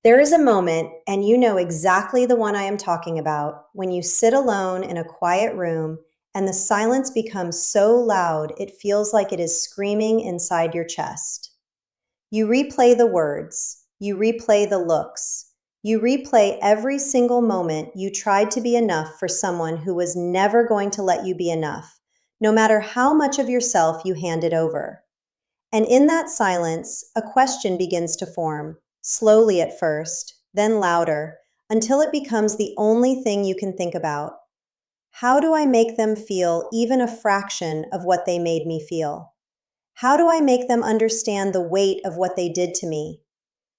There is a moment, and you know exactly the one I am talking about, when you sit alone in a quiet room and the silence becomes so loud it feels like it is screaming inside your chest. You replay the words, you replay the looks, you replay every single moment you tried to be enough for someone who was never going to let you be enough, no matter how much of yourself you handed over. And in that silence, a question begins to form, slowly at first, then louder, until it becomes the only thing you can think about. How do I make them feel even a fraction of what they made me feel? How do I make them understand the weight of what they did to me?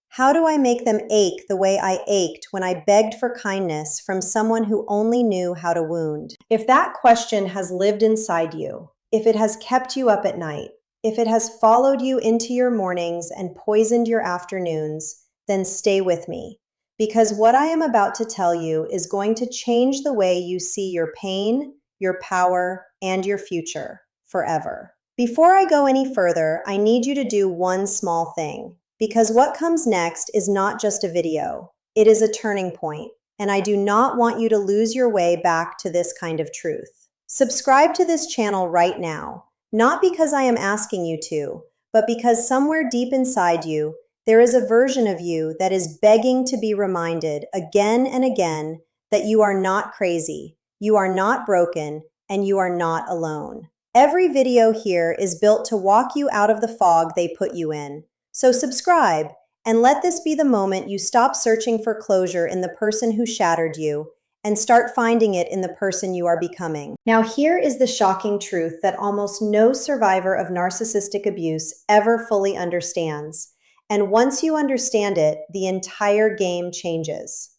How do I make them ache the way I ached when I begged for kindness from someone who only knew how to wound? If that question has lived inside you, if it has kept you up at night, if it has followed you into your mornings and poisoned your afternoons, then stay with me. Because what I am about to tell you is going to change the way you see your pain, your power, and your future forever. Before I go any further, I need you to do one small thing. Because what comes next is not just a video, it is a turning point, and I do not want you to lose your way back to this kind of truth. Subscribe to this channel right now, not because I am asking you to, but because somewhere deep inside you, there is a version of you that is begging to be reminded again and again that you are not crazy, you are not broken, and you are not alone. Every video here is built to walk you out of the fog they put you in. So subscribe, and let this be the moment you stop searching for closure in the person who shattered you and start finding it in the person you are becoming. Now, here is the shocking truth that almost no survivor of narcissistic abuse ever fully understands. And once you understand it, the entire game changes.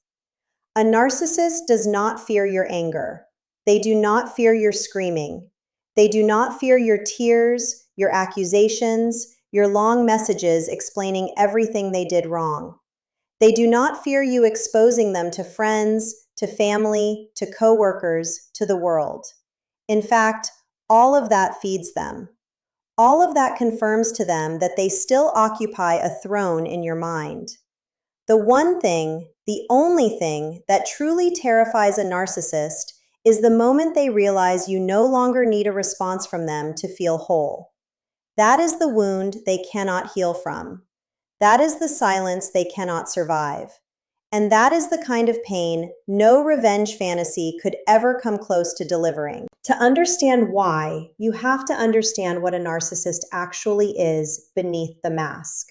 A narcissist does not fear your anger. They do not fear your screaming. They do not fear your tears, your accusations, your long messages explaining everything they did wrong. They do not fear you exposing them to friends, to family, to coworkers, to the world. In fact, all of that feeds them. All of that confirms to them that they still occupy a throne in your mind. The one thing, the only thing that truly terrifies a narcissist is the moment they realize you no longer need a response from them to feel whole. That is the wound they cannot heal from. That is the silence they cannot survive. And that is the kind of pain no revenge fantasy could ever come close to delivering. To understand why, you have to understand what a narcissist actually is beneath the mask.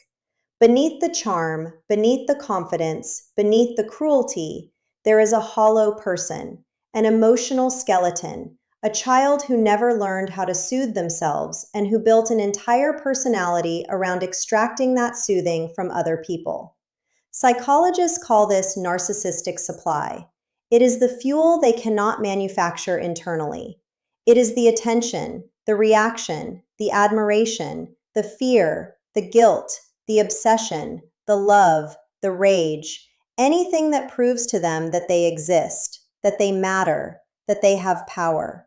Beneath the charm, beneath the confidence, beneath the cruelty, there is a hollow person, an emotional skeleton, a child who never learned how to soothe themselves and who built an entire personality around extracting that soothing from other people. Psychologists call this narcissistic supply. It is the fuel they cannot manufacture internally. It is the attention, the reaction, the admiration, the fear, the guilt, the obsession, the love, the rage, anything that proves to them that they exist, that they matter, that they have power.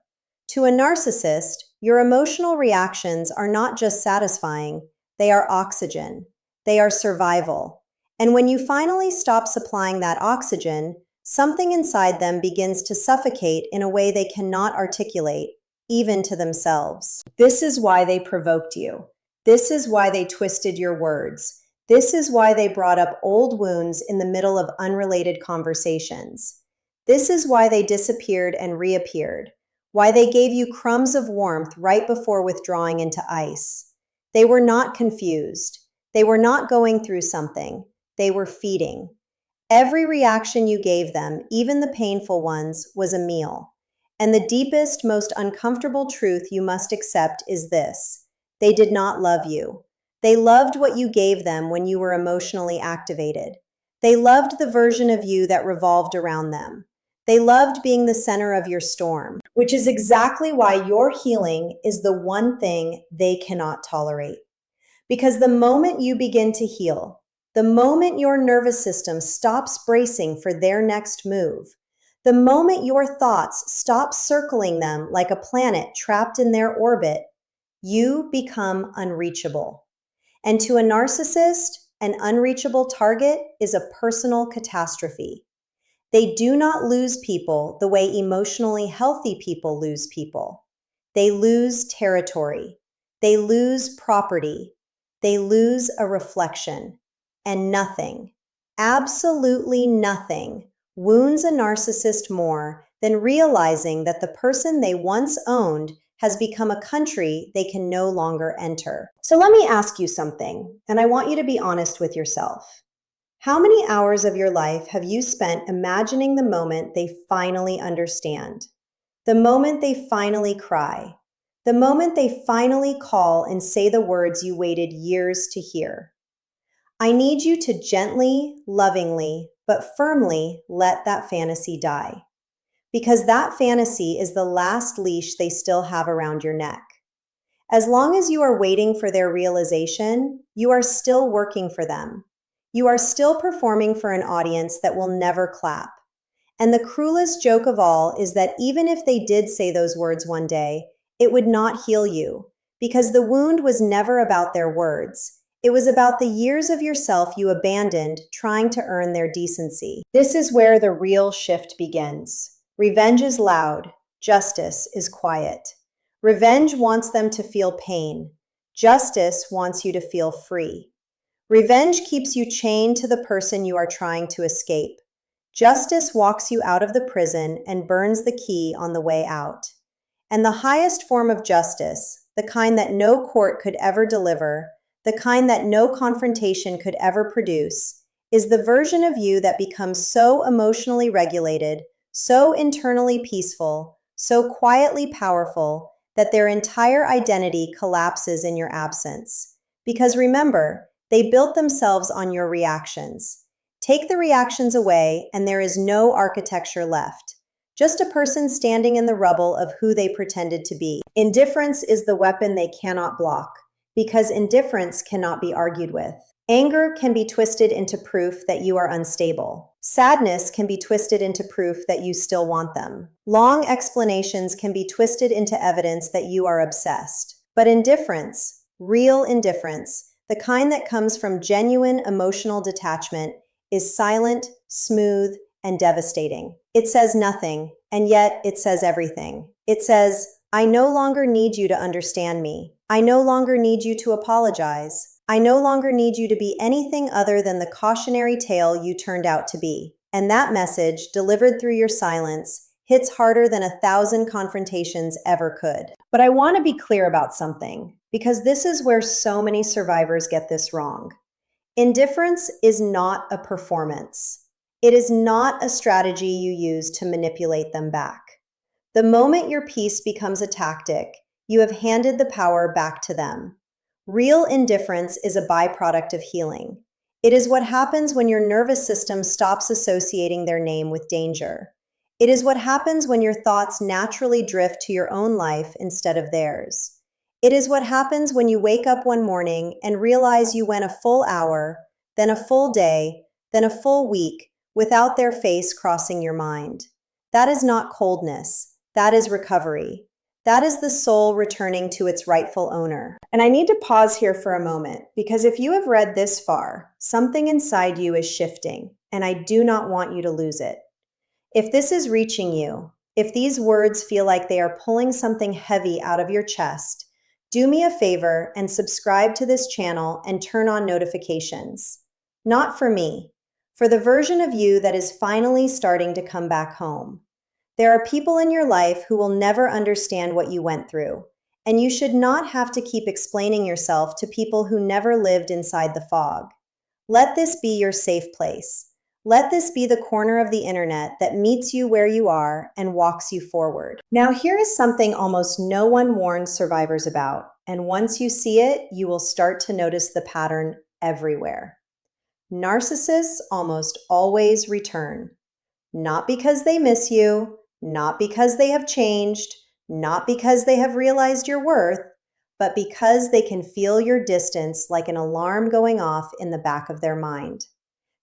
To a narcissist, your emotional reactions are not just satisfying, they are oxygen. They are survival. And when you finally stop supplying that oxygen, something inside them begins to suffocate in a way they cannot articulate, even to themselves. This is why they provoked you. This is why they twisted your words. This is why they brought up old wounds in the middle of unrelated conversations. This is why they disappeared and reappeared. Why they gave you crumbs of warmth right before withdrawing into ice. They were not confused. They were not going through something. They were feeding. Every reaction you gave them, even the painful ones, was a meal. And the deepest, most uncomfortable truth you must accept is this: they did not love you. They loved what you gave them when you were emotionally activated. They loved the version of you that revolved around them. They loved being the center of your storm, which is exactly why your healing is the one thing they cannot tolerate. Because the moment you begin to heal, the moment your nervous system stops bracing for their next move, the moment your thoughts stop circling them like a planet trapped in their orbit, you become unreachable. And to a narcissist, an unreachable target is a personal catastrophe. They do not lose people the way emotionally healthy people lose people. They lose territory. They lose property. They lose a reflection. And nothing, absolutely nothing, wounds a narcissist more than realizing that the person they once owned has become a country they can no longer enter. So let me ask you something, and I want you to be honest with yourself. How many hours of your life have you spent imagining the moment they finally understand? The moment they finally cry? The moment they finally call and say the words you waited years to hear? I need you to gently, lovingly, but firmly let that fantasy die. Because that fantasy is the last leash they still have around your neck. As long as you are waiting for their realization, you are still working for them. You are still performing for an audience that will never clap. And the cruelest joke of all is that even if they did say those words one day, it would not heal you, because the wound was never about their words. It was about the years of yourself you abandoned trying to earn their decency. This is where the real shift begins. Revenge is loud. Justice is quiet. Revenge wants them to feel pain. Justice wants you to feel free. Revenge keeps you chained to the person you are trying to escape. Justice walks you out of the prison and burns the key on the way out. And the highest form of justice, the kind that no court could ever deliver, the kind that no confrontation could ever produce, is the version of you that becomes so emotionally regulated, so internally peaceful, so quietly powerful, that their entire identity collapses in your absence. Because remember, they built themselves on your reactions. Take the reactions away, and there is no architecture left. Just a person standing in the rubble of who they pretended to be. Indifference is the weapon they cannot block, because indifference cannot be argued with. Anger can be twisted into proof that you are unstable. Sadness can be twisted into proof that you still want them. Long explanations can be twisted into evidence that you are obsessed. But indifference, real indifference, the kind that comes from genuine emotional detachment, is silent, smooth, and devastating. It says nothing, and yet it says everything. It says, I no longer need you to understand me. I no longer need you to apologize. I no longer need you to be anything other than the cautionary tale you turned out to be. And that message, delivered through your silence, hits harder than 1,000 confrontations ever could. But I want to be clear about something, because this is where so many survivors get this wrong. Indifference is not a performance. It is not a strategy you use to manipulate them back. The moment your peace becomes a tactic, you have handed the power back to them. Real indifference is a byproduct of healing. It is what happens when your nervous system stops associating their name with danger. It is what happens when your thoughts naturally drift to your own life instead of theirs. It is what happens when you wake up one morning and realize you went a full hour, then a full day, then a full week without their face crossing your mind. That is not coldness. That is recovery. That is the soul returning to its rightful owner. And I need to pause here for a moment, because if you have read this far, something inside you is shifting, and I do not want you to lose it. If this is reaching you, if these words feel like they are pulling something heavy out of your chest, do me a favor and subscribe to this channel and turn on notifications. Not for me, for the version of you that is finally starting to come back home. There are people in your life who will never understand what you went through, and you should not have to keep explaining yourself to people who never lived inside the fog. Let this be your safe place. Let this be the corner of the internet that meets you where you are and walks you forward. Now, here is something almost no one warns survivors about, and once you see it, you will start to notice the pattern everywhere. Narcissists almost always return. Not because they miss you, not because they have changed, not because they have realized your worth, but because they can feel your distance like an alarm going off in the back of their mind.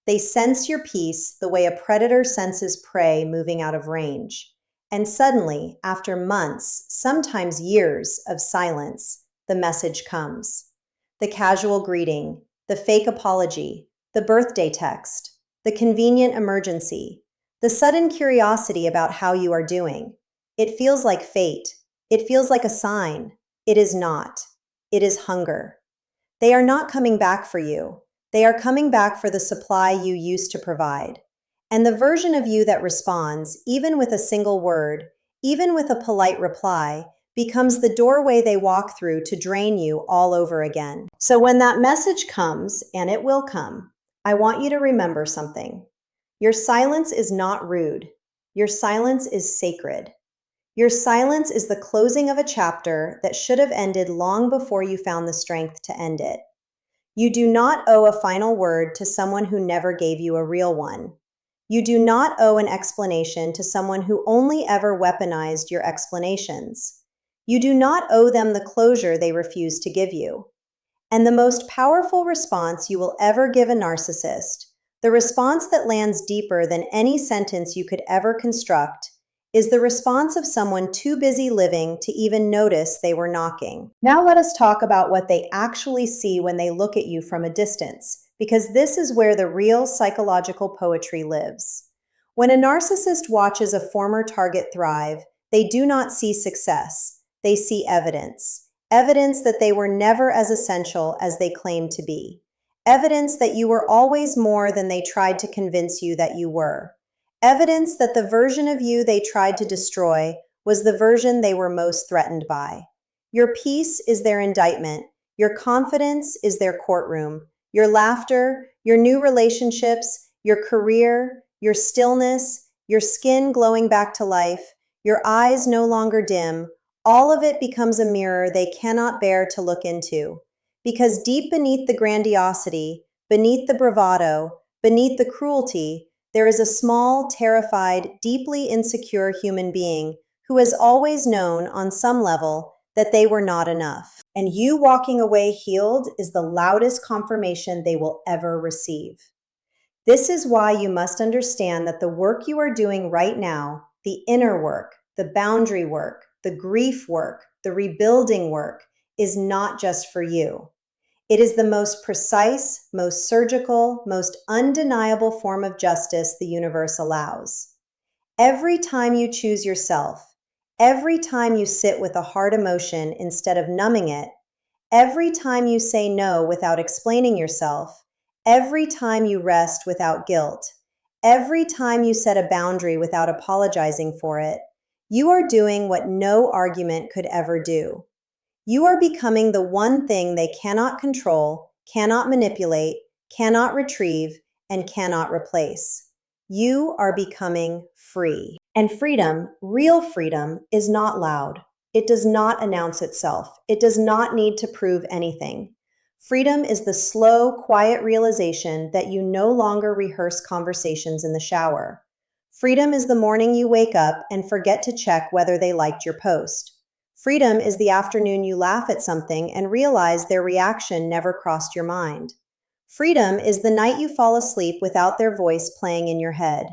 They sense your peace the way a predator senses prey moving out of range. And suddenly, after months, sometimes years of silence, the message comes. The casual greeting, the fake apology, the birthday text, the convenient emergency, the sudden curiosity about how you are doing. It feels like fate. It feels like a sign. It is not. It is hunger. They are not coming back for you. They are coming back for the supply you used to provide. And the version of you that responds, even with a single word, even with a polite reply, becomes the doorway they walk through to drain you all over again. So when that message comes, and it will come, I want you to remember something. Your silence is not rude. Your silence is sacred. Your silence is the closing of a chapter that should have ended long before you found the strength to end it. You do not owe a final word to someone who never gave you a real one. You do not owe an explanation to someone who only ever weaponized your explanations. You do not owe them the closure they refuse to give you. And the most powerful response you will ever give a narcissist, the response that lands deeper than any sentence you could ever construct, is the response of someone too busy living to even notice they were knocking. Now let us talk about what they actually see when they look at you from a distance, because this is where the real psychological poetry lives. When a narcissist watches a former target thrive, they do not see success. They see evidence. Evidence that they were never as essential as they claimed to be. Evidence that you were always more than they tried to convince you that you were. Evidence that the version of you they tried to destroy was the version they were most threatened by. Your peace is their indictment. Your confidence is their courtroom. Your laughter, your new relationships, your career, your stillness, your skin glowing back to life, your eyes no longer dim, all of it becomes a mirror they cannot bear to look into. Because deep beneath the grandiosity, beneath the bravado, beneath the cruelty, there is a small, terrified, deeply insecure human being who has always known on some level that they were not enough. And you walking away healed is the loudest confirmation they will ever receive. This is why you must understand that the work you are doing right now, the inner work, the boundary work, the grief work, the rebuilding work, is not just for you. It is the most precise, most surgical, most undeniable form of justice the universe allows. Every time you choose yourself, every time you sit with a hard emotion instead of numbing it, every time you say no without explaining yourself, every time you rest without guilt, every time you set a boundary without apologizing for it, you are doing what no argument could ever do. You are becoming the one thing they cannot control, cannot manipulate, cannot retrieve, and cannot replace. You are becoming free. And freedom, real freedom, is not loud. It does not announce itself. It does not need to prove anything. Freedom is the slow, quiet realization that you no longer rehearse conversations in the shower. Freedom is the morning you wake up and forget to check whether they liked your post. Freedom is the afternoon you laugh at something and realize their reaction never crossed your mind. Freedom is the night you fall asleep without their voice playing in your head.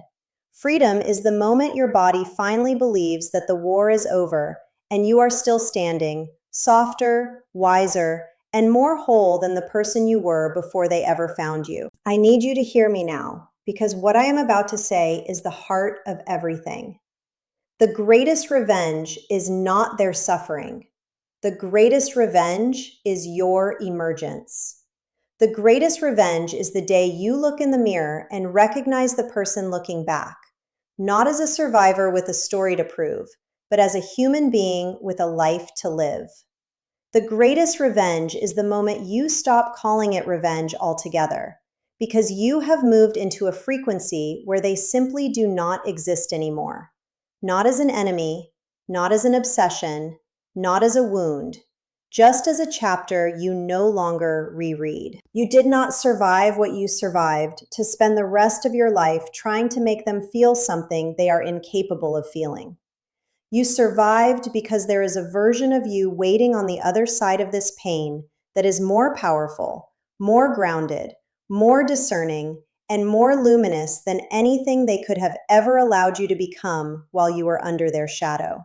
Freedom is the moment your body finally believes that the war is over and you are still standing, softer, wiser, and more whole than the person you were before they ever found you. I need you to hear me now, because what I am about to say is the heart of everything. The greatest revenge is not their suffering. The greatest revenge is your emergence. The greatest revenge is the day you look in the mirror and recognize the person looking back, not as a survivor with a story to prove, but as a human being with a life to live. The greatest revenge is the moment you stop calling it revenge altogether, because you have moved into a frequency where they simply do not exist anymore. Not as an enemy, not as an obsession, not as a wound, just as a chapter you no longer reread. You did not survive what you survived to spend the rest of your life trying to make them feel something they are incapable of feeling. You survived because there is a version of you waiting on the other side of this pain that is more powerful, more grounded, more discerning, and more luminous than anything they could have ever allowed you to become while you were under their shadow.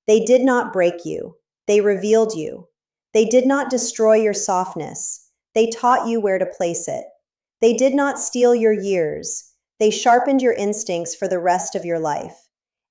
They did not break you. They revealed you. They did not destroy your softness. They taught you where to place it. They did not steal your years. They sharpened your instincts for the rest of your life.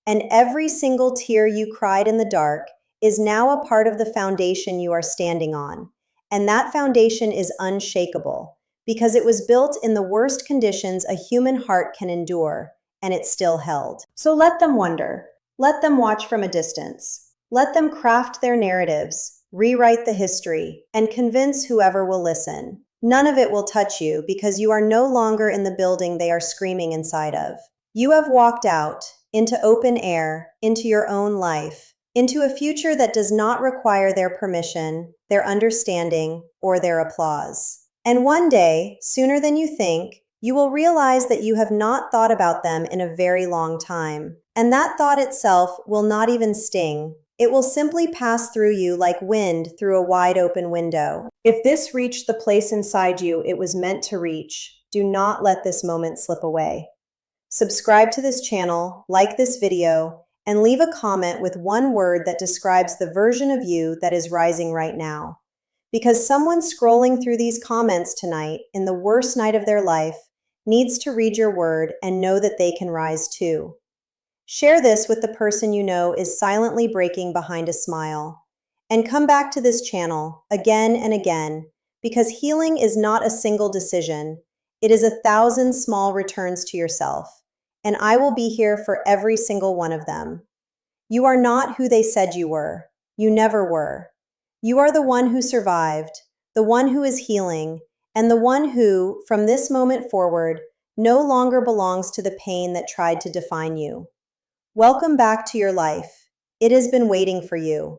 And every single tear you cried in the dark is now a part of the foundation you are standing on. And that foundation is unshakable because it was built in the worst conditions a human heart can endure, and it's still held. So let them wonder. Let them watch from a distance. Let them craft their narratives, rewrite the history, and convince whoever will listen. None of it will touch you because you are no longer in the building they are screaming inside of. You have walked out into open air, into your own life, into a future that does not require their permission, their understanding, or their applause. And one day, sooner than you think, you will realize that you have not thought about them in a very long time. And that thought itself will not even sting. It will simply pass through you like wind through a wide open window. If this reached the place inside you it was meant to reach, do not let this moment slip away. Subscribe to this channel, like this video, and leave a comment with one word that describes the version of you that is rising right now. Because someone scrolling through these comments tonight, in the worst night of their life, needs to read your word and know that they can rise too. Share this with the person you know is silently breaking behind a smile. And come back to this channel again and again, because healing is not a single decision. It is 1,000 small returns to yourself, and I will be here for every single one of them. You are not who they said you were. You never were. You are the one who survived, the one who is healing, and the one who, from this moment forward, no longer belongs to the pain that tried to define you. Welcome back to your life. It has been waiting for you.